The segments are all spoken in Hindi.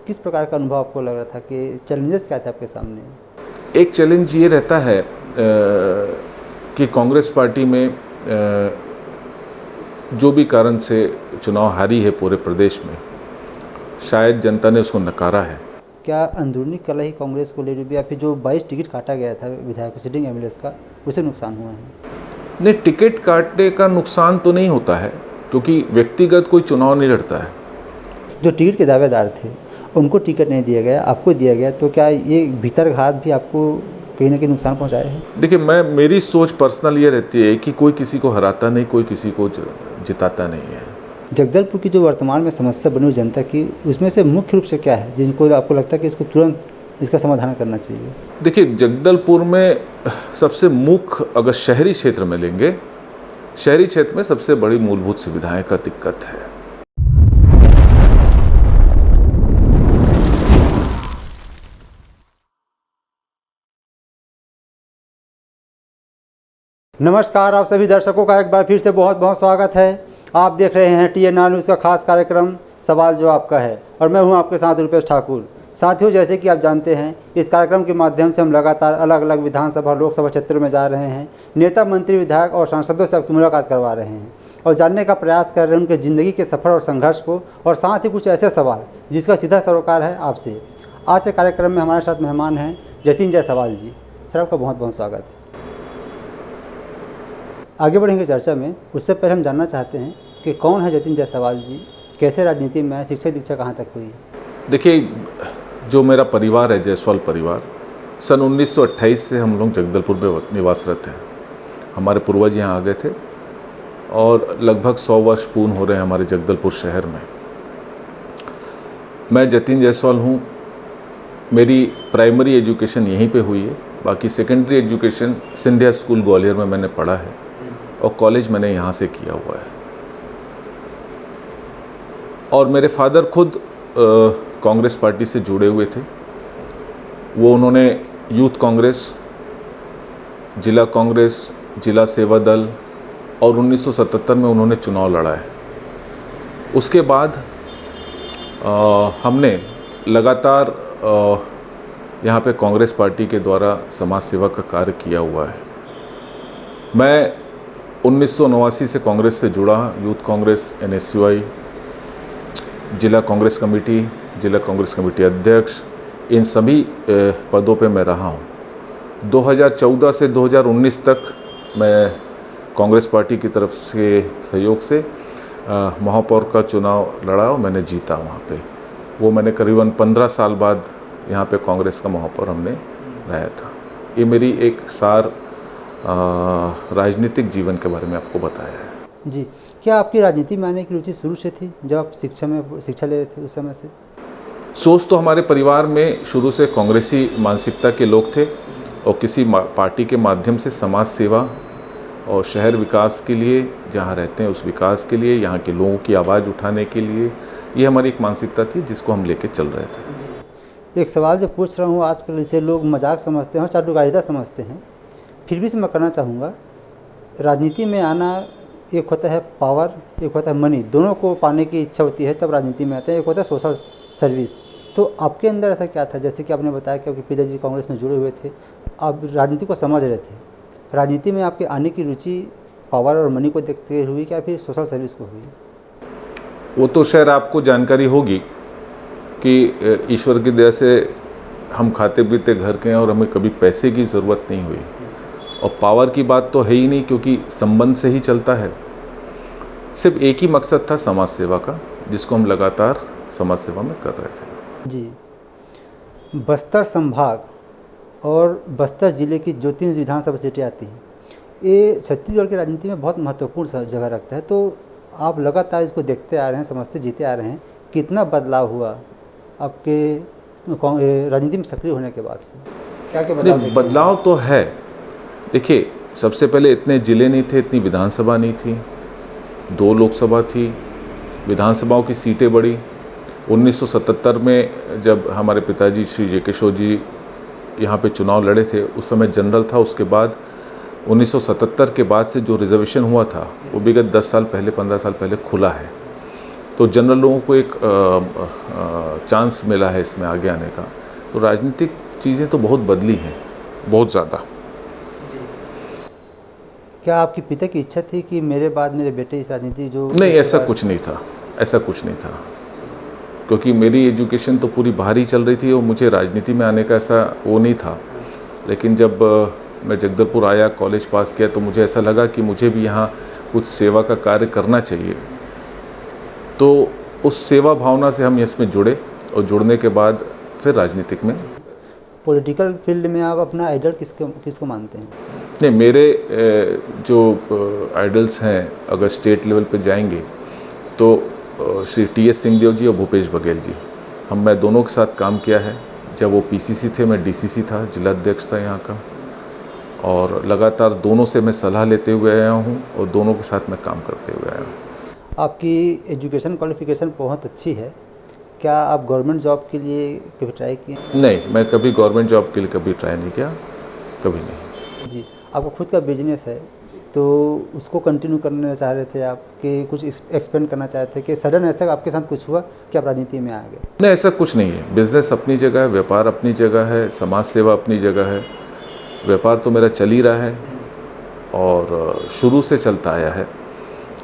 किस प्रकार का अनुभव आपको लग रहा था कि चैलेंजेस क्या थे आपके सामने? एक चैलेंज ये रहता है कि कांग्रेस पार्टी में जो भी कारण से चुनाव हारी है पूरे प्रदेश में, शायद जनता ने उसको नकारा है। क्या अंदरूनी कलह ही कांग्रेस को ले डूबी या फिर जो 22 टिकट काटा गया था विधायक सिटिंग एमएलएस का, उसे नुकसान हुआ है? नहीं, टिकट काटने का नुकसान तो नहीं होता है, क्योंकि व्यक्तिगत कोई चुनाव नहीं लड़ता है। जो टिकट के दावेदार थे उनको टिकट नहीं दिया गया, आपको दिया गया, तो क्या ये भीतरघात भी आपको कहीं ना कहीं नुकसान पहुंचाया है? देखिए, मेरी सोच पर्सनल ये रहती है कि कोई किसी को हराता नहीं, कोई किसी को जिताता नहीं है। जगदलपुर की जो वर्तमान में समस्या बनी हुई जनता की, उसमें से मुख्य रूप से क्या है जिनको आपको लगता है कि इसको तुरंत इसका समाधान करना चाहिए? देखिए, जगदलपुर में सबसे मुख्य अगर शहरी क्षेत्र में लेंगे, शहरी क्षेत्र में सबसे बड़ी मूलभूत सुविधाएं का दिक्कत है। नमस्कार, आप सभी दर्शकों का एक बार फिर से बहुत बहुत स्वागत है। आप देख रहे हैं TNR न्यूज़ का खास कार्यक्रम सवाल जो आपका है, और मैं हूं आपके साथ रुपेश ठाकुर। साथियों, जैसे कि आप जानते हैं, इस कार्यक्रम के माध्यम से हम लगातार अलग अलग विधानसभा लोकसभा क्षेत्रों में जा रहे हैं, नेता मंत्री विधायक और सांसदों से आपकी मुलाकात करवा रहे हैं और जानने का प्रयास कर रहे हैं उनके ज़िंदगी के सफ़र और संघर्ष को, और साथ ही कुछ ऐसे सवाल जिसका सीधा सरोकार है आपसे। आज के कार्यक्रम में हमारे साथ मेहमान हैं जतिन जायसवाल जी। सर, आपका बहुत बहुत स्वागत है। आगे बढ़ेंगे चर्चा में, उससे पहले हम जानना चाहते हैं कि कौन है जतिन जायसवाल जी, कैसे राजनीति में आए, शिक्षा दीक्षा कहाँ तक हुई? देखिए, जो मेरा परिवार है, जायसवाल परिवार, सन 1928 से हम लोग जगदलपुर में निवासरत हैं। हमारे पूर्वज यहाँ आ गए थे और लगभग 100 वर्ष पूर्ण हो रहे हैं हमारे जगदलपुर शहर में। मैं जतिन जायसवाल हूँ। मेरी प्राइमरी एजुकेशन यहीं पे हुई है, बाकी secondary education Scindia school Gwalior में मैंने पढ़ा है और कॉलेज मैंने यहाँ से किया हुआ है। और मेरे फादर खुद कांग्रेस पार्टी से जुड़े हुए थे। वो उन्होंने यूथ कांग्रेस, जिला कांग्रेस, जिला सेवा दल और 1977 में उन्होंने चुनाव लड़ा है। उसके बाद हमने लगातार यहाँ पे कांग्रेस पार्टी के द्वारा समाज सेवा का कार्य किया हुआ है। मैं 1989 से कांग्रेस से जुड़ा, यूथ कांग्रेस, NSUI, जिला कांग्रेस कमेटी अध्यक्ष, इन सभी पदों पे मैं रहा हूँ। 2014 से 2019 तक मैं कांग्रेस पार्टी की तरफ से सहयोग से महापौर का चुनाव लड़ा और मैंने जीता वहाँ पे। वो मैंने करीबन 15 साल बाद यहाँ पे कांग्रेस का महापौर हमने लाया था। ये मेरी एक सार राजनीतिक जीवन के बारे में आपको बताया है। जी, क्या आपकी राजनीति में आने की रुचि शुरू से थी जब आप शिक्षा ले रहे थे उस समय से? सोच तो हमारे परिवार में शुरू से कांग्रेसी मानसिकता के लोग थे और किसी पार्टी के माध्यम से समाज सेवा और शहर विकास के लिए, जहाँ रहते हैं उस विकास के लिए, यहाँ के लोगों की आवाज़ उठाने के लिए, ये हमारी एक मानसिकता थी जिसको हम लेके चल रहे थे। एक सवाल जो पूछ रहा हूँ, आजकल इसे लोग मजाक समझते हैं और चाटुकारिता समझते हैं, फिर भी मैं करना चाहूँगा। राजनीति में आना, एक होता है पावर, एक होता है मनी, दोनों को पाने की इच्छा होती है तब राजनीति में आते हैं। एक होता है सोशल सर्विस। तो आपके अंदर ऐसा क्या था? जैसे कि आपने बताया कि आपके पिताजी कांग्रेस में जुड़े हुए थे, आप राजनीति को समझ रहे थे। राजनीति में आपके आने की रुचि पावर और मनी को देखते हुए क्या फिर सोशल सर्विस को हुई? वो तो शायद आपको जानकारी होगी कि ईश्वर की दया से हम खाते पीते घर के हैं और हमें कभी पैसे की ज़रूरत नहीं हुई। और पावर की बात तो है ही नहीं, क्योंकि संबंध से ही चलता है। सिर्फ एक ही मकसद था समाज सेवा का, जिसको हम लगातार समाज सेवा में कर रहे थे। जी, बस्तर संभाग और बस्तर ज़िले की जो 3 विधानसभा सीटें आती हैं, ये छत्तीसगढ़ की राजनीति में बहुत महत्वपूर्ण जगह रखता है। तो आप लगातार इसको देखते आ रहे हैं, समझते जीते आ रहे हैं, कितना बदलाव हुआ आपके राजनीति में सक्रिय होने के बाद से? क्या बदलाव तो है। देखिए, सबसे पहले इतने ज़िले नहीं थे, इतनी विधानसभा नहीं थी, 2 लोकसभा थी, विधानसभाओं की सीटें बढ़ी। 1977 में जब हमारे पिताजी श्री जे किशोर जी यहाँ पे चुनाव लड़े थे, उस समय जनरल था। उसके बाद 1977 के बाद से जो रिजर्वेशन हुआ था वो विगत 10 साल पहले, 15 साल पहले खुला है। तो जनरल लोगों को एक चांस मिला है इसमें आगे आने का। तो राजनीतिक चीज़ें तो बहुत बदली हैं, बहुत ज़्यादा। क्या आपके पिता की इच्छा थी कि मेरे बाद मेरे बेटे इस राजनीति जो नहीं, ऐसा कुछ नहीं था, ऐसा कुछ नहीं था, क्योंकि मेरी एजुकेशन तो पूरी बाहर ही चल रही थी और मुझे राजनीति में आने का ऐसा वो नहीं था। लेकिन जब मैं जगदलपुर आया, कॉलेज पास किया, तो मुझे ऐसा लगा कि मुझे भी यहाँ कुछ सेवा का कार्य करना चाहिए। तो उस सेवा भावना से हम इसमें जुड़े और जुड़ने के बाद फिर राजनीतिक में। पॉलिटिकल फील्ड में आप अपना आइडल किसको मानते हैं? नहीं, मेरे जो आइडल्स हैं, अगर स्टेट लेवल पे जाएंगे तो श्री TS सिंहदेव जी और भूपेश बघेल जी। मैं दोनों के साथ काम किया है। जब वो PCC थे, मैं DCC था, जिला अध्यक्ष था यहाँ का, और लगातार दोनों से मैं सलाह लेते हुए आया हूँ और दोनों के साथ मैं काम करते हुए आया हूँ। आपकी एजुकेशन क्वालिफिकेशन बहुत अच्छी है, क्या आप गवर्नमेंट जॉब के लिए कभी ट्राई किए? नहीं, मैं कभी गवर्नमेंट जॉब के लिए कभी ट्राई नहीं किया, कभी नहीं। जी, आपका खुद का बिजनेस है तो उसको कंटिन्यू करना चाह रहे थे आप, कि कुछ एक्सपेंड करना चाह रहे थे, कि सडन ऐसा आपके साथ कुछ हुआ कि आप राजनीति में आ गए? नहीं, ऐसा कुछ नहीं है। बिजनेस अपनी जगह है, व्यापार अपनी जगह है, समाज सेवा अपनी जगह है। व्यापार तो मेरा चल ही रहा है और शुरू से चलता आया है।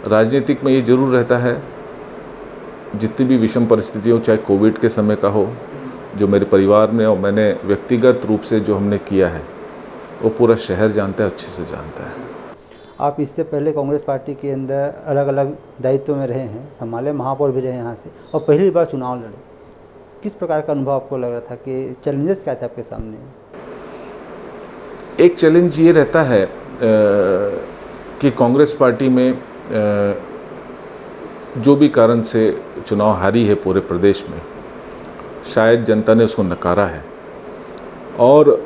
राजनीतिक में ये जरूर रहता है, जितनी भी विषम परिस्थिति हो, चाहे कोविड के समय का हो, जो मेरे परिवार में और मैंने व्यक्तिगत रूप से जो हमने किया है, वो पूरा शहर जानता है, अच्छे से जानता है। आप इससे पहले कांग्रेस पार्टी के अंदर अलग अलग दायित्व में रहे हैं, संभाले, महापौर भी रहे यहाँ से, और पहली बार चुनाव लड़े। किस प्रकार का अनुभव आपको लग रहा था, कि चैलेंजेस क्या थे आपके सामने? एक चैलेंज ये रहता है कि कांग्रेस पार्टी में जो भी कारण से चुनाव हारी है पूरे प्रदेश में, शायद जनता ने उसको नकारा है, और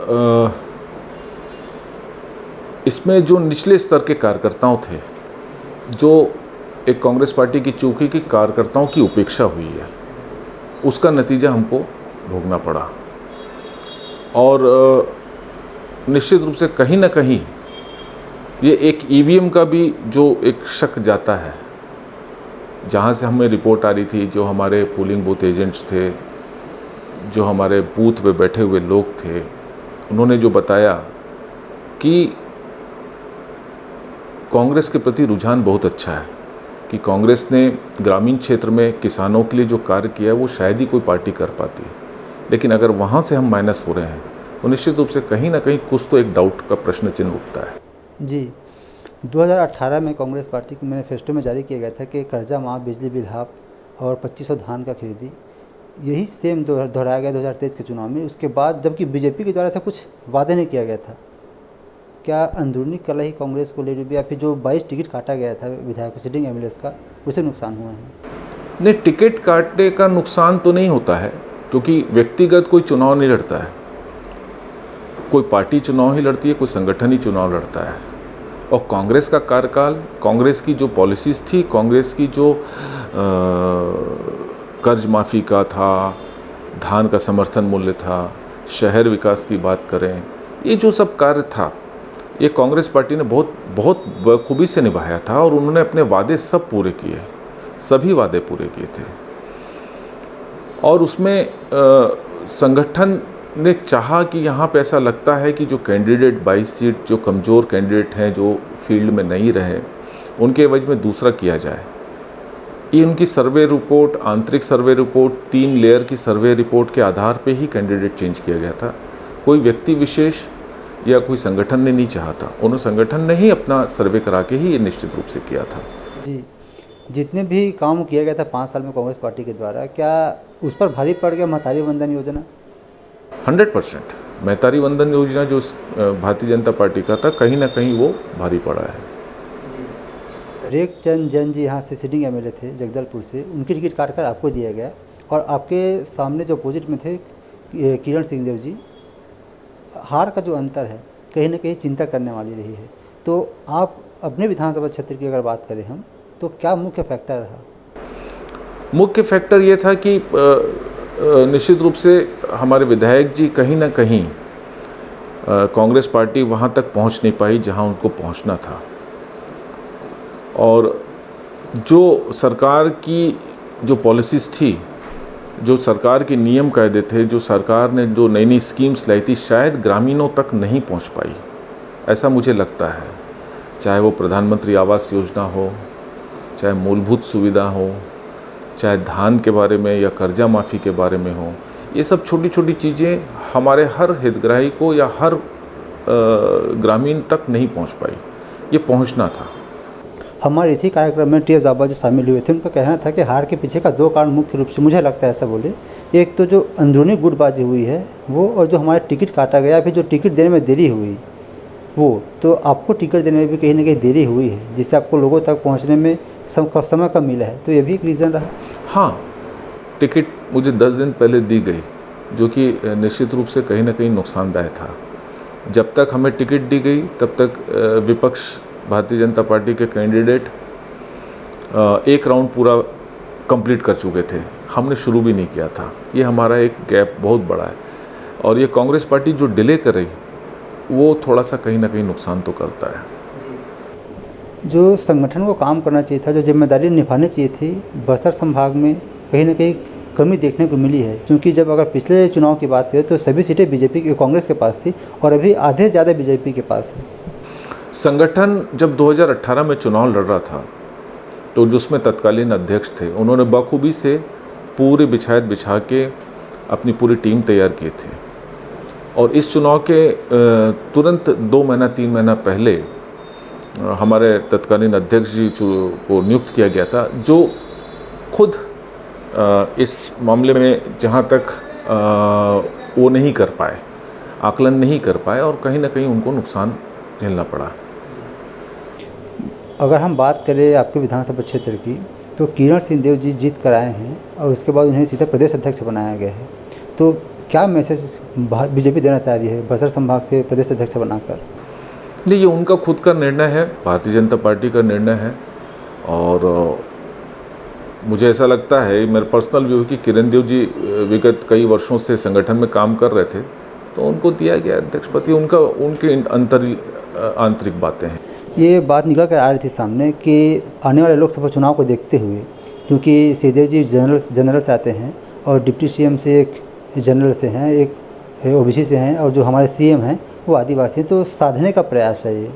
इसमें जो निचले स्तर के कार्यकर्ताओं थे, जो एक कांग्रेस पार्टी की चूकी की कार्यकर्ताओं की उपेक्षा हुई है, उसका नतीजा हमको भोगना पड़ा। और निश्चित रूप से कहीं ना कहीं ये एक EVM का भी जो एक शक जाता है, जहाँ से हमें रिपोर्ट आ रही थी, जो हमारे पोलिंग बूथ एजेंट्स थे, जो हमारे बूथ पे बैठे हुए लोग थे, उन्होंने जो बताया कि कांग्रेस के प्रति रुझान बहुत अच्छा है, कि कांग्रेस ने ग्रामीण क्षेत्र में किसानों के लिए जो कार्य किया है वो शायद ही कोई पार्टी कर पाती है। लेकिन अगर वहाँ से हम माइनस हो रहे हैं तो निश्चित रूप से कहीं ना कहीं कुछ तो एक डाउट का प्रश्न चिन्ह उठता है। जी, 2018 में कांग्रेस पार्टी के मैनिफेस्टो में जारी किया गया था कि कर्जा माफ, बिजली बिल हाफ और 2500 धान का खरीदी। यही सेम दोहराया गया 2023 के चुनाव में। उसके बाद जबकि बीजेपी के द्वारा से कुछ वादे नहीं किया गया था, क्या अंदरूनी कलह ही कांग्रेस को ले डूबी, या फिर जो 22 टिकट काटा गया था विधायक सिटिंग MLAs का, उसे नुकसान हुआ है? नहीं, टिकट काटने का नुकसान तो नहीं होता है, क्योंकि व्यक्तिगत कोई चुनाव नहीं लड़ता है, कोई पार्टी चुनाव ही लड़ती है, कोई संगठन ही चुनाव लड़ता है। और कांग्रेस का कार्यकाल, कांग्रेस की जो पॉलिसीज़ थी, कांग्रेस की जो कर्ज माफ़ी का था, धान का समर्थन मूल्य था, शहर विकास की बात करें, ये जो सब कार्य था, ये कांग्रेस पार्टी ने बहुत बहुत बखूबी से निभाया था। और उन्होंने अपने वादे सब पूरे किए, सभी वादे पूरे किए थे। और उसमें संगठन ने चाहा कि यहाँ पे ऐसा लगता है कि जो कैंडिडेट 22 सीट जो कमज़ोर कैंडिडेट हैं, जो फील्ड में नहीं रहे, उनके एवज में दूसरा किया जाए। ये उनकी सर्वे रिपोर्ट, आंतरिक सर्वे रिपोर्ट, 3 लेयर की सर्वे रिपोर्ट के आधार पे ही कैंडिडेट चेंज किया गया था। कोई व्यक्ति विशेष या कोई संगठन ने नहीं चाहा था, उन्होंने संगठन ने ही अपना सर्वे करा के ही ये निश्चित रूप से किया था। जी, जितने भी काम किया गया था 5 साल में कांग्रेस पार्टी के द्वारा, क्या उस पर भारी पड़ गया महतारी वंदन योजना? 100% महतारी वंदन योजना जो भारतीय जनता पार्टी का था, कहीं ना कहीं वो भारी पड़ा है। रेख चंद जैन जी यहाँ से सिटिंग MLA थे जगदलपुर से, उनकी टिकट काटकर आपको दिया गया, और आपके सामने जो अपोजिट में थे किरण सिंहदेव जी। हार का जो अंतर है कहीं ना कहीं चिंता करने वाली रही है। तो आप अपने विधानसभा क्षेत्र की अगर बात करें हम, तो क्या मुख्य फैक्टर रहा? मुख्य फैक्टर ये था कि निश्चित रूप से हमारे विधायक जी कहीं ना कहीं कांग्रेस पार्टी वहाँ तक पहुँच नहीं पाई जहाँ उनको पहुँचना था। और जो सरकार की जो पॉलिसीज़ थी, जो सरकार के नियम कायदे थे, जो सरकार ने जो नई नई स्कीम्स लाई थी, शायद ग्रामीणों तक नहीं पहुंच पाई, ऐसा मुझे लगता है। चाहे वो प्रधानमंत्री आवास योजना हो, चाहे मूलभूत सुविधा हो, चाहे धान के बारे में या कर्जा माफ़ी के बारे में हो, ये सब छोटी छोटी चीज़ें हमारे हर हितग्राही को या हर ग्रामीण तक नहीं पहुंच पाई। ये पहुंचना था। हमारे इसी कार्यक्रम में टी एस बाबा जो शामिल हुए थे, उनका कहना था कि हार के पीछे का 2 कारण मुख्य रूप से मुझे लगता है ऐसा बोले। एक तो जो अंदरूनी गुटबाजी हुई है वो, और जो हमारा टिकट काटा गया, फिर जो टिकट देने में देरी हुई वो, तो आपको टिकट देने में भी कहीं ना कहीं देरी हुई है, जिससे आपको लोगों तक पहुंचने में समय कम मिला है, तो ये भी एक रीज़न रहा। हाँ, टिकट मुझे 10 दिन पहले दी गई, जो कि निश्चित रूप से कहीं ना कहीं नुकसानदायक था। जब तक हमें टिकट दी गई तब तक विपक्ष भारतीय जनता पार्टी के कैंडिडेट एक राउंड पूरा कंप्लीट कर चुके थे, हमने शुरू भी नहीं किया था। ये हमारा एक गैप बहुत बड़ा है, और ये कांग्रेस पार्टी जो डिले कर रही वो थोड़ा सा कहीं ना कहीं नुकसान तो करता है। जो संगठन को काम करना चाहिए था, जो जिम्मेदारी निभानी चाहिए थी, बस्तर संभाग में कहीं ना कहीं कमी देखने को मिली है। क्योंकि जब अगर पिछले चुनाव की बात करें तो सभी सीटें बीजेपी की, कांग्रेस के पास थी, और अभी आधे से ज़्यादा बीजेपी के पास है। संगठन जब 2018 में चुनाव लड़ रहा था तो जिसमें तत्कालीन अध्यक्ष थे, उन्होंने बखूबी से पूरे बिछायत बिछा के अपनी पूरी टीम तैयार किए थे, और इस चुनाव के तुरंत 2 महीना 3 महीना पहले हमारे तत्कालीन अध्यक्ष जी को नियुक्त किया गया था, जो खुद इस मामले में जहाँ तक वो नहीं कर पाए, आकलन नहीं कर पाए, और कहीं ना कहीं उनको नुकसान झेलना पड़ा। अगर हम बात करें आपके विधानसभा क्षेत्र की, तो किरण सिंहदेव जी जीत कर आए हैं, और उसके बाद उन्हें सीधा प्रदेश अध्यक्ष बनाया गया है। तो क्या मैसेज बीजेपी देना चाह रही है बस्तर संभाग से प्रदेश अध्यक्ष बनाकर? नहीं, ये उनका खुद का निर्णय है, भारतीय जनता पार्टी का निर्णय है, और मुझे ऐसा लगता है, मेरा पर्सनल व्यू है कि किरण देव जी विगत कई वर्षों से संगठन में काम कर रहे थे, तो उनको दिया गया अध्यक्ष पद। उनके आंतरिक बातें हैं। ये बात निकल कर आ रही थी सामने कि आने वाले लोकसभा चुनाव को देखते हुए, क्योंकि सिंहदेव जी जनरल से आते हैं, और डिप्टी सीएम से एक जनरल से हैं, एक ओबीसी से हैं, और जो हमारे सीएम हैं वो आदिवासी हैं, तो साधने का प्रयास है ये।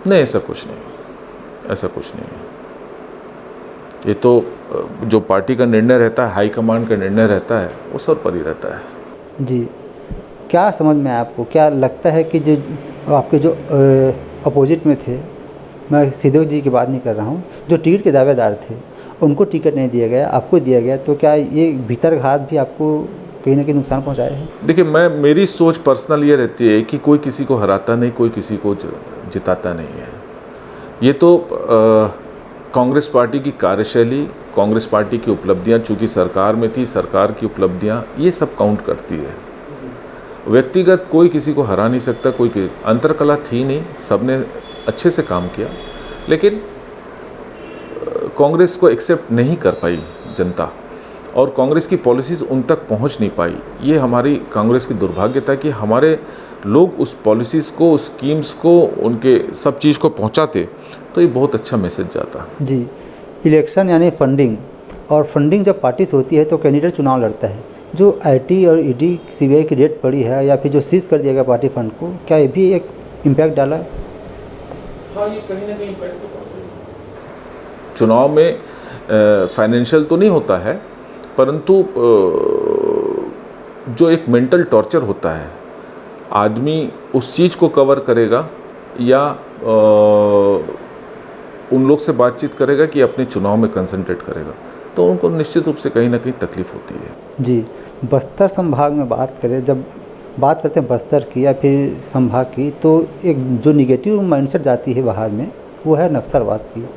नहीं, ऐसा कुछ नहीं, ऐसा कुछ नहीं है। ये तो जो पार्टी का निर्णय रहता है, हाईकमांड का निर्णय रहता है, वो सब पर ही रहता है। जी, क्या समझ में आपको क्या लगता है कि जो आपके जो अपोजिट में थे, मैं सिंहदेव जी की बात नहीं कर रहा हूँ, जो टिकट के दावेदार थे, उनको टिकट नहीं दिया गया, आपको दिया गया, तो क्या ये भीतर घात भी आपको कहीं ना कहीं नुकसान पहुँचाया है? देखिए, मेरी सोच पर्सनल ये रहती है कि कोई किसी को हराता नहीं, कोई किसी को जिताता नहीं है। ये तो कांग्रेस पार्टी की कार्यशैली, कांग्रेस पार्टी की उपलब्धियां, चूँकि सरकार में थी, सरकार की उपलब्धियां, ये सब काउंट करती है। व्यक्तिगत कोई किसी को हरा नहीं सकता, कोई अंतरकला थी नहीं, सबने अच्छे से काम किया, लेकिन कांग्रेस को एक्सेप्ट नहीं कर पाई जनता, और कांग्रेस की पॉलिसीज़ उन तक पहुंच नहीं पाई। ये हमारी कांग्रेस की दुर्भाग्य था कि हमारे लोग उस पॉलिसीज़ को, उस स्कीम्स को, उनके सब चीज़ को पहुंचाते तो ये बहुत अच्छा मैसेज जाता। जी, इलेक्शन यानी फंडिंग, और फंडिंग जब पार्टी से होती है तो कैंडिडेट चुनाव लड़ता है। जो आईटी और ईडी सीबीआई की रेड पड़ी है, या फिर जो सीज कर दिया गया पार्टी फंड को, क्या ये भी एक इम्पैक्ट डाला? हाँ, ये कहीं ना कहीं इम्पैक्ट तो करता है। चुनाव में फाइनेंशियल तो नहीं होता है, परंतु जो एक मेंटल टॉर्चर होता है, आदमी उस चीज़ को कवर करेगा या उन लोग से बातचीत करेगा कि अपने चुनाव में कंसंट्रेट करेगा, तो उनको निश्चित रूप से कहीं ना कहीं तकलीफ होती है। जी, बस्तर संभाग में बात करें, जब बात करते हैं बस्तर की या फिर संभाग की, तो एक जो निगेटिव माइंडसेट जाती है बाहर में, वो है नक्सलवाद की।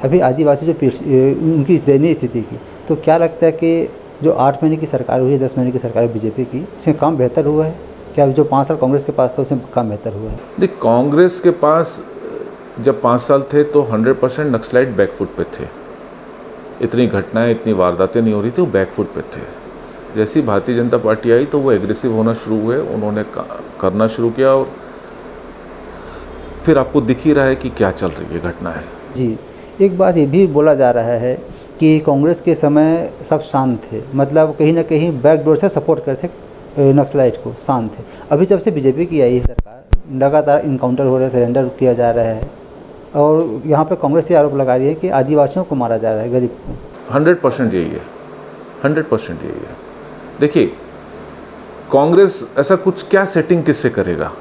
अभी आदिवासी जो उनकी दयनीय स्थिति की, तो क्या लगता है कि जो 8 महीने की सरकार हुई है, 10 महीने की सरकार है बीजेपी की, उसमें काम बेहतर हुआ है क्या? जो 5 साल कांग्रेस के पास था उसमें काम बेहतर हुआ है? देख, कांग्रेस के पास जब 5 साल थे तो 100% नक्सलाइट बैकफुट पे थे, इतनी घटनाएं, इतनी वारदातें नहीं हो रही थी, वो बैकफुट पे थे। जैसी भारतीय जनता पार्टी आई तो वो एग्रेसिव होना शुरू हुए, उन्होंने करना शुरू किया, और फिर आपको दिख ही रहा है कि क्या चल रही है घटना है। जी, एक बात ये भी बोला जा रहा है कि कांग्रेस के समय सब शांत थे, मतलब कहीं ना कहीं बैकडोर से सपोर्ट करते नक्सलाइट को, शांत थे। अभी जब से बीजेपी की आई है सरकार, लगातार इनकाउंटर हो रहे हैं, सरेंडर किया जा रहा है, और यहाँ पे कांग्रेस ये आरोप लगा रही है कि आदिवासियों को मारा जा रहा है, गरीब को। 100% यही है, 100% यही है। देखिए, कांग्रेस ऐसा कुछ क्या सेटिंग किससे करेगा?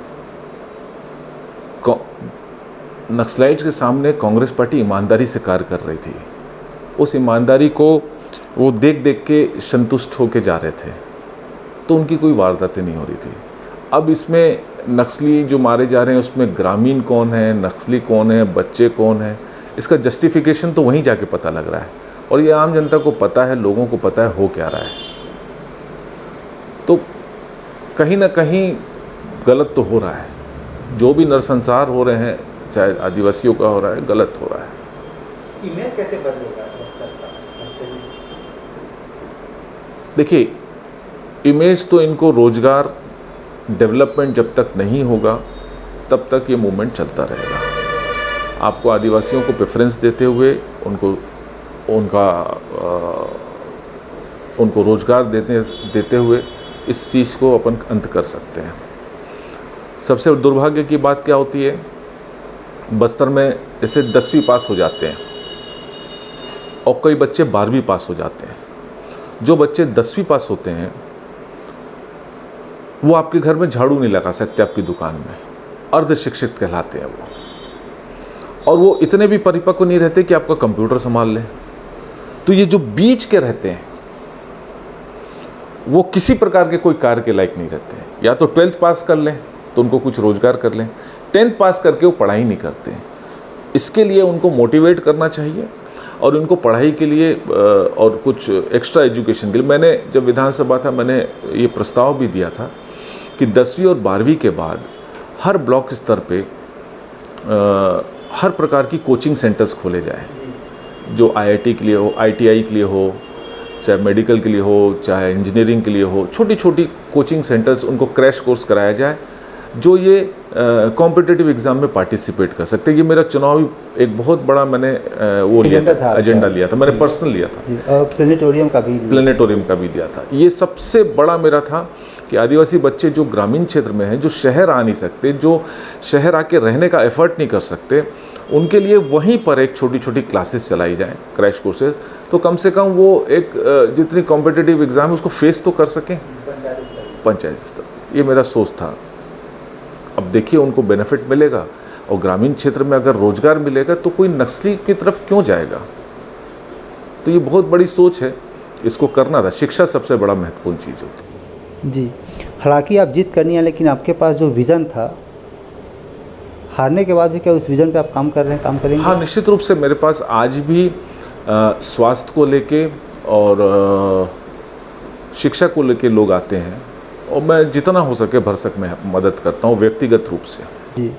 नक्सलाइट्स के सामने कांग्रेस पार्टी ईमानदारी से कार्य कर रही थी। उस ईमानदारी को वो देख देख के संतुष्ट होके जा रहे थे, तो उनकी कोई वारदातें नहीं हो रही थी। अब इसमें नक्सली जो मारे जा रहे हैं उसमें ग्रामीण कौन है, नक्सली कौन है, बच्चे कौन है, इसका जस्टिफिकेशन तो वहीं जाके पता लग रहा है। और ये आम जनता को पता है, लोगों को पता है हो क्या रहा है। तो कहीं ना कहीं गलत तो हो रहा है। जो भी नरसंहार हो रहे हैं, चाहे आदिवासियों का हो रहा है, गलत हो रहा है। इमेज कैसे बदलेगा बस्तर का? देखिए, इमेज तो इनको रोजगार डेवलपमेंट जब तक नहीं होगा तब तक ये मूवमेंट चलता रहेगा। आपको आदिवासियों को प्रेफरेंस देते हुए उनको रोजगार देते हुए इस चीज़ को अपन अंत कर सकते हैं। सबसे दुर्भाग्य की बात क्या होती है, बस्तर में ऐसे 10वीं पास हो जाते हैं और कई बच्चे 12वीं पास हो जाते हैं। जो बच्चे 10वीं पास होते हैं वो आपके घर में झाड़ू नहीं लगा सकते, आपकी दुकान में अर्ध शिक्षित कहलाते हैं वो। और वो इतने भी परिपक्व नहीं रहते कि आपका कंप्यूटर संभाल लें। तो ये जो बीच के रहते हैं वो किसी प्रकार के कोई कार्य के लायक नहीं रहते हैं। या तो 12th पास कर लें तो उनको कुछ रोजगार कर लें, 10th पास करके वो पढ़ाई नहीं करते हैं। इसके लिए उनको मोटिवेट करना चाहिए और उनको पढ़ाई के लिए और कुछ एक्स्ट्रा एजुकेशन के लिए, मैंने जब विधानसभा था मैंने ये प्रस्ताव भी दिया था कि 10वीं और 12वीं के बाद हर ब्लॉक स्तर पे हर प्रकार की कोचिंग सेंटर्स खोले जाएं, जो IIT के लिए हो, ITI के लिए हो, चाहे मेडिकल के लिए हो, चाहे इंजीनियरिंग के लिए हो। छोटी छोटी कोचिंग सेंटर्स, उनको क्रैश कोर्स कराया जाए जो ये कॉम्पिटिटिव एग्ज़ाम में पार्टिसिपेट कर सकते हैं। ये मेरा चुनावी एक बहुत बड़ा मैंने वो एजेंडा लिया था, मैंने पर्सनल लिया था। और प्लेनेटोरियम का भी दिया था। ये सबसे बड़ा मेरा था कि आदिवासी बच्चे जो ग्रामीण क्षेत्र में हैं, जो शहर आ नहीं सकते, जो शहर आके रहने का एफर्ट नहीं कर सकते, उनके लिए वहीं पर एक छोटी छोटी क्लासेस चलाई जाएं, क्रैश कोर्सेज। तो कम से कम वो एक जितनी कॉम्पिटिटिव एग्ज़ाम है उसको फेस तो कर सकें पंचायत स्तर। ये मेरा सोच था। अब देखिए उनको बेनिफिट मिलेगा और ग्रामीण क्षेत्र में अगर रोजगार मिलेगा तो कोई नक्सली की तरफ क्यों जाएगा। तो ये बहुत बड़ी सोच है, इसको करना था। शिक्षा सबसे बड़ा महत्वपूर्ण चीज़ होती है। जी, हालांकि आप जीत करनी है, लेकिन आपके पास जो विज़न था, हारने के बाद भी क्या उस विज़न पे आप काम कर रहे हैं, काम करेंगे? हाँ, निश्चित रूप से मेरे पास आज भी स्वास्थ्य को लेके और शिक्षा को लेके लोग आते हैं और मैं जितना हो सके भरसक में मदद करता हूँ व्यक्तिगत रूप से। जी,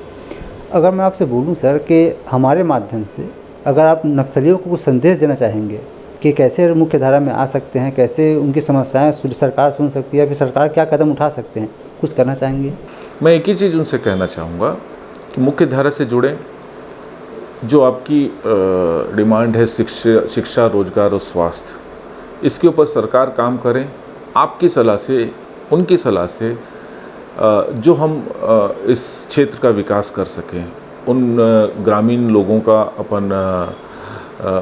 अगर मैं आपसे बोलूँ सर कि हमारे माध्यम से अगर आप नक्सलियों को कुछ संदेश देना चाहेंगे कि कैसे मुख्य धारा में आ सकते हैं, कैसे उनकी समस्याएं सरकार सुन सकती है, फिर सरकार क्या कदम उठा सकते हैं, कुछ करना चाहेंगे? मैं एक ही चीज़ उनसे कहना चाहूँगा कि मुख्य धारा से जुड़ें। जो आपकी डिमांड है शिक्षा, रोजगार और स्वास्थ्य, इसके ऊपर सरकार काम करें। आपकी सलाह से, उनकी सलाह से जो हम इस क्षेत्र का विकास कर सकें, उन ग्रामीण लोगों का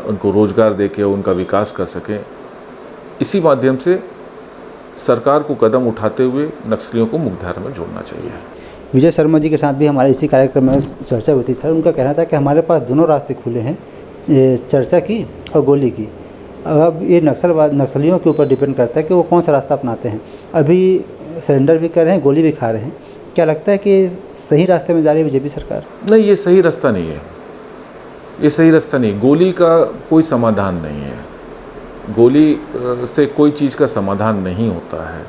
उनको रोजगार देके उनका विकास कर सकें, इसी माध्यम से सरकार को कदम उठाते हुए नक्सलियों को मुख्यधारा में जोड़ना चाहिए। विजय शर्मा जी के साथ भी हमारे इसी कार्यक्रम में चर्चा हुई थी सर। उनका कहना था कि हमारे पास दोनों रास्ते खुले हैं, चर्चा की और गोली की। अब ये नक्सलियों के ऊपर डिपेंड करता है कि वो कौन सा रास्ता अपनाते हैं। अभी सरेंडर भी कर रहे हैं, गोली भी खा रहे हैं। क्या लगता है कि सही रास्ते में जा रही है बीजेपी सरकार? नहीं, ये सही रास्ता नहीं है। ये सही रास्ता नहीं। गोली का कोई समाधान नहीं है। गोली से कोई चीज़ का समाधान नहीं होता है।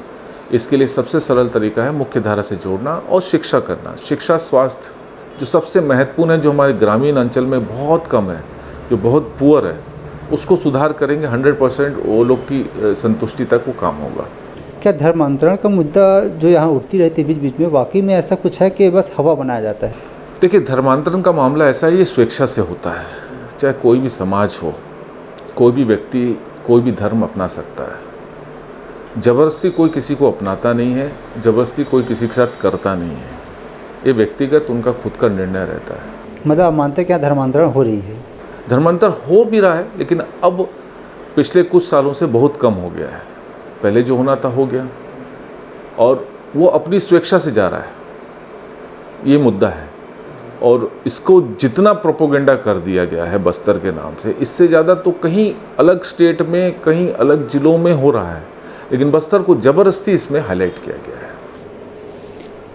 इसके लिए सबसे सरल तरीका है मुख्य धारा से जोड़ना और शिक्षा करना। शिक्षा, स्वास्थ्य जो सबसे महत्वपूर्ण है, जो हमारे ग्रामीण अंचल में बहुत कम है, जो बहुत पुअर है, उसको सुधार करेंगे 100% वो लोग की संतुष्टि तक वो काम होगा। क्या धर्मांतरण का मुद्दा जो यहाँ उठती रहती है बीच बीच में, वाकई में ऐसा कुछ है कि बस हवा बनाया जाता है? देखिए, धर्मांतरण का मामला ऐसा है, ये स्वेच्छा से होता है। चाहे कोई भी समाज हो, कोई भी व्यक्ति कोई भी धर्म अपना सकता है। ज़बरदस्ती कोई किसी को अपनाता नहीं है, ज़बरदस्ती कोई किसी के साथ करता नहीं है। ये व्यक्तिगत उनका खुद का निर्णय रहता है। मतलब आप मानते हैं क्या धर्मांतरण हो रही है? धर्मांतर हो भी रहा है, लेकिन अब पिछले कुछ सालों से बहुत कम हो गया है। पहले जो होना था हो गया, और वो अपनी स्वेच्छा से जा रहा है, ये मुद्दा है। और इसको जितना प्रोपोगेंडा कर दिया गया है बस्तर के नाम से, इससे ज़्यादा तो कहीं अलग स्टेट में, कहीं अलग ज़िलों में हो रहा है, लेकिन बस्तर को ज़बरदस्ती इसमें हाईलाइट किया गया है।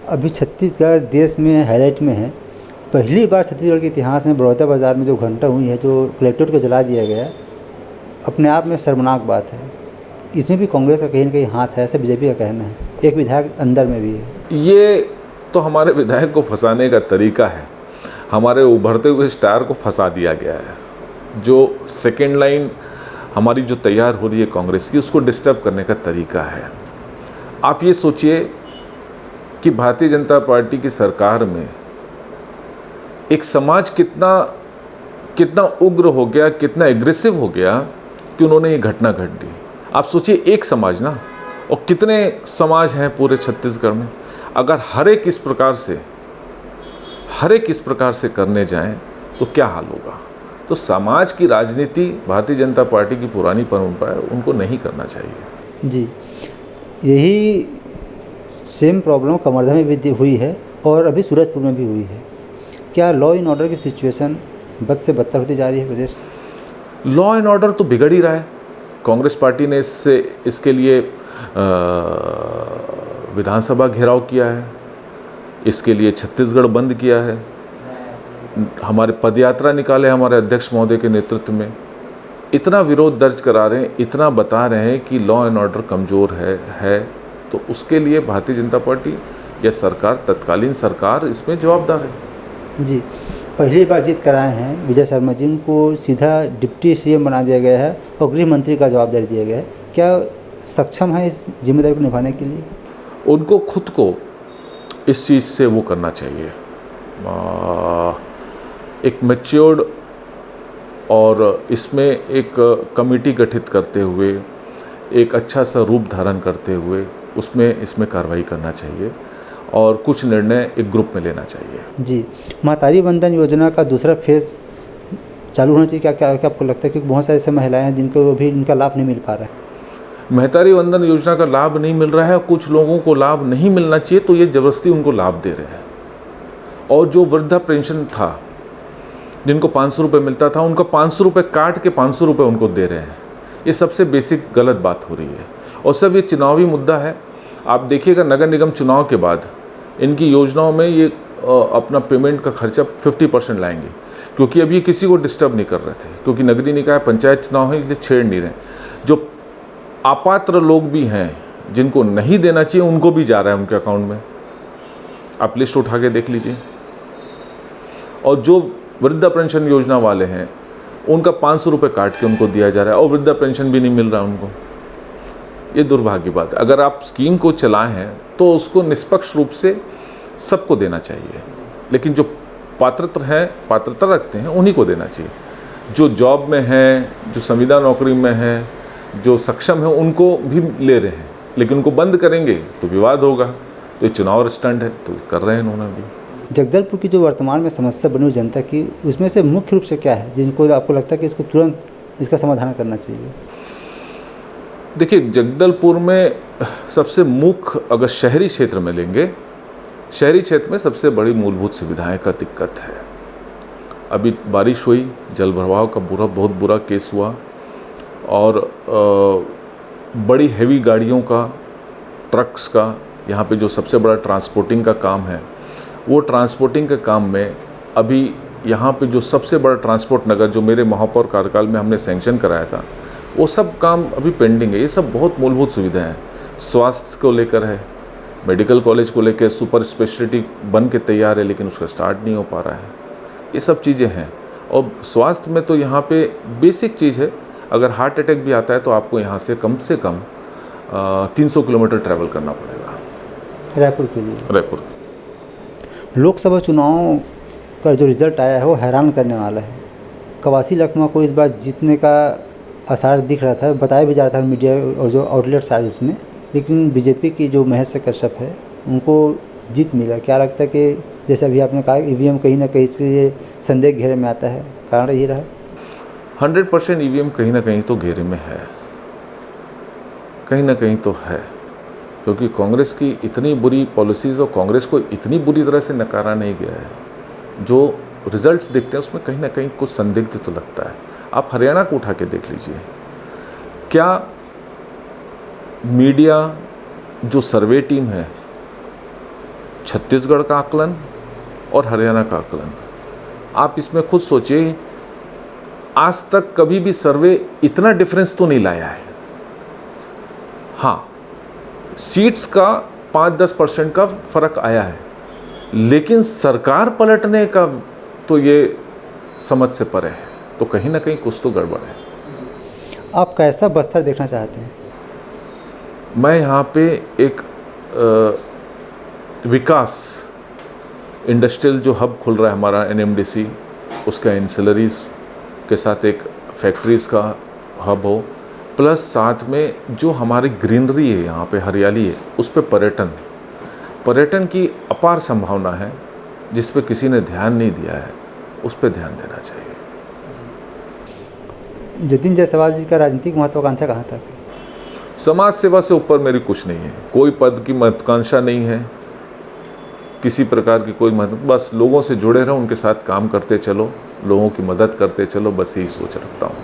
अभी छत्तीसगढ़ देश में हाईलाइट में है। पहली बार छत्तीसगढ़ के इतिहास में बड़ौदा बाज़ार में जो घंटा हुई है, जो कलेक्ट्रेट को जला दिया गया, अपने आप में शर्मनाक बात है। इसमें भी कांग्रेस का कहीं ना कहीं हाथ है, ऐसा बीजेपी का कहना है। एक विधायक अंदर में भी है। ये तो हमारे विधायक को फंसाने का तरीका है। हमारे उभरते हुए स्टार को फंसा दिया गया है। जो सेकेंड लाइन हमारी जो तैयार हो रही है कांग्रेस की, उसको डिस्टर्ब करने का तरीका है। आप ये सोचिए कि भारतीय जनता पार्टी की सरकार में एक समाज कितना उग्र हो गया, कितना एग्रेसिव हो गया कि उन्होंने ये घटना घट दी। आप सोचिए, एक समाज ना, और कितने समाज हैं पूरे छत्तीसगढ़ में। अगर हर एक इस प्रकार से करने जाएं तो क्या हाल होगा। तो समाज की राजनीति भारतीय जनता पार्टी की पुरानी परंपरा है, उनको नहीं करना चाहिए। जी, यही सेम प्रॉब्लम कवर्धा में भी हुई है और अभी सूरजपुर में भी हुई है। क्या लॉ एंड ऑर्डर की सिचुएशन बद से बदतर होती जा रही है प्रदेश? लॉ एंड ऑर्डर तो बिगड़ ही रहा है। कांग्रेस पार्टी ने इसके लिए विधानसभा घेराव किया है, इसके लिए छत्तीसगढ़ बंद किया है, हमारे पदयात्रा निकाले हमारे अध्यक्ष महोदय के नेतृत्व में। इतना विरोध दर्ज करा रहे हैं, इतना बता रहे हैं कि लॉ एंड ऑर्डर कमज़ोर है, तो उसके लिए भारतीय जनता पार्टी या सरकार, तत्कालीन सरकार इसमें जवाबदार है। जी, पहली बार जीत कर आए हैं विजय शर्मा जी, को सीधा डिप्टी सीएम बना दिया गया है और गृह मंत्री का जवाबदारी दिया गया है। क्या सक्षम है इस जिम्मेदारी को निभाने के लिए? उनको खुद को इस चीज़ से वो करना चाहिए, एक मैच्योर्ड और इसमें एक कमेटी गठित करते हुए, एक अच्छा सा रूप धारण करते हुए इसमें कार्रवाई करना चाहिए और कुछ निर्णय एक ग्रुप में लेना चाहिए। जी, महतारी वंदन योजना का दूसरा फेज़ चालू होना चाहिए क्या आपको लगता है? क्योंकि बहुत सारी ऐसी महिलाएं हैं जिनको अभी इनका लाभ नहीं मिल पा रहा है। महतारी वंदन योजना का लाभ नहीं मिल रहा है, कुछ लोगों को लाभ नहीं मिलना चाहिए, तो ये ज़बरदस्ती उनको लाभ दे रहे हैं। और जो वृद्धा पेंशन था, जिनको 500 रुपये मिलता था, उनका 500 रुपये काट के 500 रुपये उनको दे रहे हैं। ये सबसे बेसिक गलत बात हो रही है। और सब ये चुनावी मुद्दा है। आप देखिएगा नगर निगम चुनाव के बाद इनकी योजनाओं में ये अपना पेमेंट का खर्चा 50% लाएंगे, क्योंकि अभी ये किसी को डिस्टर्ब नहीं कर रहे थे, क्योंकि नगरीय निकाय पंचायत चुनाव है, इसलिए छेड़ नहीं रहे। जो अपात्र लोग भी हैं जिनको नहीं देना चाहिए, उनको भी जा रहा है उनके अकाउंट में। आप लिस्ट उठा के देख लीजिए। और जो वृद्धा पेंशन योजना वाले हैं, उनका 500 रुपये काट के उनको दिया जा रहा है और वृद्धा पेंशन भी नहीं मिल रहा उनको। ये दुर्भाग्य बात है। अगर आप स्कीम को चलाए हैं तो उसको निष्पक्ष रूप से सबको देना चाहिए, लेकिन जो पात्रता रखते हैं उन्हीं को देना चाहिए। जो जॉब में हैं, जो संविदा नौकरी में हैं, जो सक्षम है, उनको भी ले रहे हैं, लेकिन उनको बंद करेंगे तो विवाद होगा। तो ये चुनाव स्टंट है, तो कर रहे हैं उन्होंने भी। जगदलपुर की जो वर्तमान में समस्या बनी हुई जनता की, उसमें से मुख्य रूप से क्या है जिनको आपको लगता है कि इसको तुरंत इसका समाधान करना चाहिए? देखिए, जगदलपुर में सबसे मुख्य, अगर शहरी क्षेत्र में लेंगे, शहरी क्षेत्र में सबसे बड़ी मूलभूत सुविधाएं का दिक्कत है। अभी बारिश हुई, जल भराव का बहुत बुरा केस हुआ, और बड़ी हैवी गाड़ियों का, ट्रक्स का, यहाँ पे जो सबसे बड़ा ट्रांसपोर्टिंग का काम है, वो ट्रांसपोर्टिंग के काम में अभी यहाँ पे जो सबसे बड़ा ट्रांसपोर्ट नगर जो मेरे महापौर कार्यकाल में हमने सैंक्शन कराया था, वो सब काम अभी पेंडिंग है। ये सब बहुत मूलभूत सुविधाएं हैं। स्वास्थ्य को लेकर है, मेडिकल कॉलेज को लेकर सुपर स्पेशलिटी बन के तैयार है, लेकिन उसका स्टार्ट नहीं हो पा रहा है। ये सब चीज़ें हैं। और स्वास्थ्य में तो यहाँ पे बेसिक चीज़ है, अगर हार्ट अटैक भी आता है तो आपको यहाँ से कम 300 किलोमीटर ट्रैवल करना पड़ेगा रायपुर के लिए। रायपुर लोकसभा चुनाव का जो रिज़ल्ट आया है वो हैरान करने वाला है। कवासी लखमा को इस बार जीतने का आसार दिख रहा था, बताया भी जा रहा था मीडिया और जो आउटलेट्स आ रहे उसमें, लेकिन बीजेपी की जो महेश कश्यप है उनको जीत मिला। क्या लगता है कि जैसे अभी आपने कहा ईवीएम कहीं ना कहीं इसके लिए संदेह घेरे में आता है, कारण ये रहा? 100% ईवीएम कहीं ना कहीं तो घेरे में है, कहीं ना कहीं तो है, क्योंकि कांग्रेस की इतनी बुरी पॉलिसीज़ और कांग्रेस को इतनी बुरी तरह से नकारा नहीं गया है। जो रिजल्ट्स दिखते हैं उसमें कहीं ना कहीं कुछ संदिग्ध तो लगता है। आप हरियाणा को उठा के देख लीजिए, क्या मीडिया जो सर्वे टीम है, छत्तीसगढ़ का आकलन और हरियाणा का आकलन, आप इसमें खुद सोचिए, आज तक कभी भी सर्वे इतना डिफरेंस तो नहीं लाया है। हाँ, सीट्स का 5-10% का फर्क आया है, लेकिन सरकार पलटने का तो ये समझ से परे है। तो कहीं ना कहीं कुछ तो गड़बड़ है। आप कैसा बस्तर देखना चाहते हैं? मैं यहाँ पे एक विकास इंडस्ट्रियल जो हब खुल रहा है हमारा NMDC, उसका इंसिलरीज के साथ एक फैक्ट्रीज़ का हब हो, प्लस साथ में जो हमारी ग्रीनरी है, यहाँ पे हरियाली है, उस पे पर्यटन की अपार संभावना है, जिस पे किसी ने ध्यान नहीं दिया है, उस पे ध्यान देना चाहिए। जतिन जायसवाल जी का राजनीतिक महत्वाकांक्षा कहाँ तक है? समाज सेवा से ऊपर मेरी कुछ नहीं है, कोई पद की महत्वाकांक्षा नहीं है, किसी प्रकार की कोई महत्व, बस लोगों से जुड़े रहो, उनके साथ काम करते चलो, लोगों की मदद करते चलो, बस यही सोच रखता हूँ।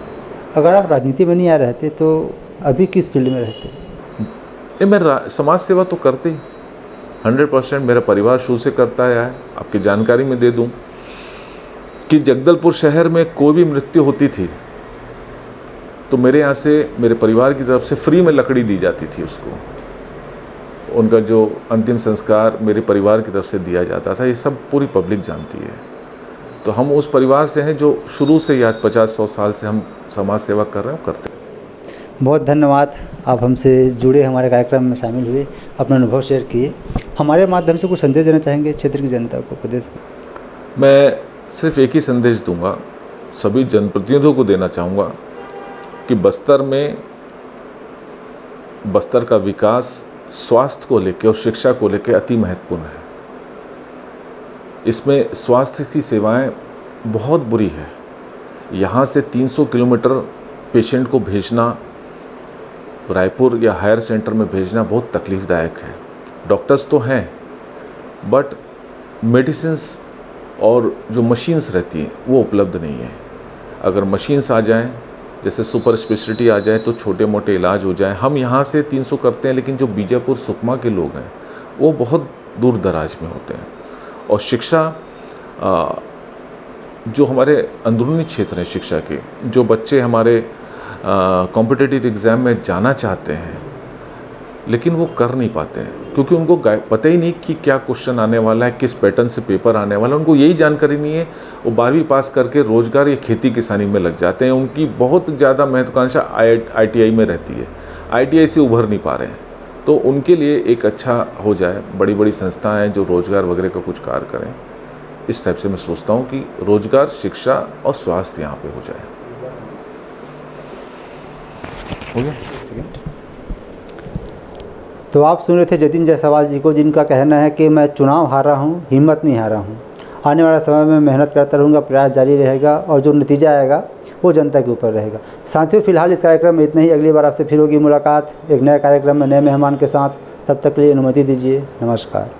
अगर आप राजनीति में नहीं आ रहते तो अभी किस फील्ड में रहते? ये मैं समाज सेवा तो करते ही 100%, मेरा परिवार शुरू से करता है। आपकी जानकारी में दे दूं कि जगदलपुर शहर में कोई भी मृत्यु होती थी तो मेरे यहाँ से, मेरे परिवार की तरफ से फ्री में लकड़ी दी जाती थी उसको, उनका जो अंतिम संस्कार मेरे परिवार की तरफ से दिया जाता था। ये सब पूरी पब्लिक जानती है। तो हम उस परिवार से हैं जो शुरू से या 50-100 साल से हम समाज सेवा कर रहे हैं, करते हैं। बहुत धन्यवाद, आप हमसे जुड़े, हमारे कार्यक्रम में शामिल हुए, अपना अनुभव शेयर किए। हमारे माध्यम से कुछ संदेश देना चाहेंगे क्षेत्र की जनता को, प्रदेश को? मैं सिर्फ एक ही संदेश दूंगा, सभी जनप्रतिनिधियों को देना चाहूँगा कि बस्तर का विकास स्वास्थ्य को लेकर और शिक्षा को लेकर अति महत्वपूर्ण है। इसमें स्वास्थ्य की सेवाएं बहुत बुरी है। यहाँ से 300 किलोमीटर पेशेंट को भेजना, रायपुर या हायर सेंटर में भेजना बहुत तकलीफ़दायक है। डॉक्टर्स तो हैं, बट मेडिसिन्स और जो मशीन्स रहती हैं वो उपलब्ध नहीं है। अगर मशीन्स आ जाएं, जैसे सुपर स्पेशलिटी आ जाए, तो छोटे मोटे इलाज हो जाए। हम यहाँ से 300 करते हैं, लेकिन जो बीजापुर सुकमा के लोग हैं वो बहुत दूर दराज में होते हैं। और शिक्षा, जो हमारे अंदरूनी क्षेत्र हैं शिक्षा के, जो बच्चे हमारे कॉम्पिटिटिव एग्ज़ाम में जाना चाहते हैं लेकिन वो कर नहीं पाते हैं, क्योंकि उनको पता ही नहीं कि क्या क्वेश्चन आने वाला है, किस पैटर्न से पेपर आने वाला है, उनको यही जानकारी नहीं है। वो 12वीं पास करके रोज़गार या खेती किसानी में लग जाते हैं। उनकी बहुत ज़्यादा महत्वाकांक्षा ITI में रहती है, ITI से उभर नहीं पा रहे हैं। तो उनके लिए एक अच्छा हो जाए, बड़ी बड़ी संस्थाएं हैं जो रोज़गार वगैरह का कुछ कार्य करें। इस टाइप से मैं सोचता हूँ कि रोज़गार, शिक्षा और स्वास्थ्य यहाँ पे हो जाए। हो गया? तो आप सुन रहे थे जतिन जायसवाल जी को, जिनका कहना है कि मैं चुनाव हारा हूँ, हिम्मत नहीं हारा हूँ। आने वाला समय में मेहनत करता रहूँगा, प्रयास जारी रहेगा और जो नतीजा आएगा वो जनता के ऊपर रहेगा। साथियों, फिलहाल इस कार्यक्रम में इतना ही। अगली बार आपसे फिर होगी मुलाकात एक नए कार्यक्रम में नए मेहमान के साथ। तब तक के लिए अनुमति दीजिए। नमस्कार।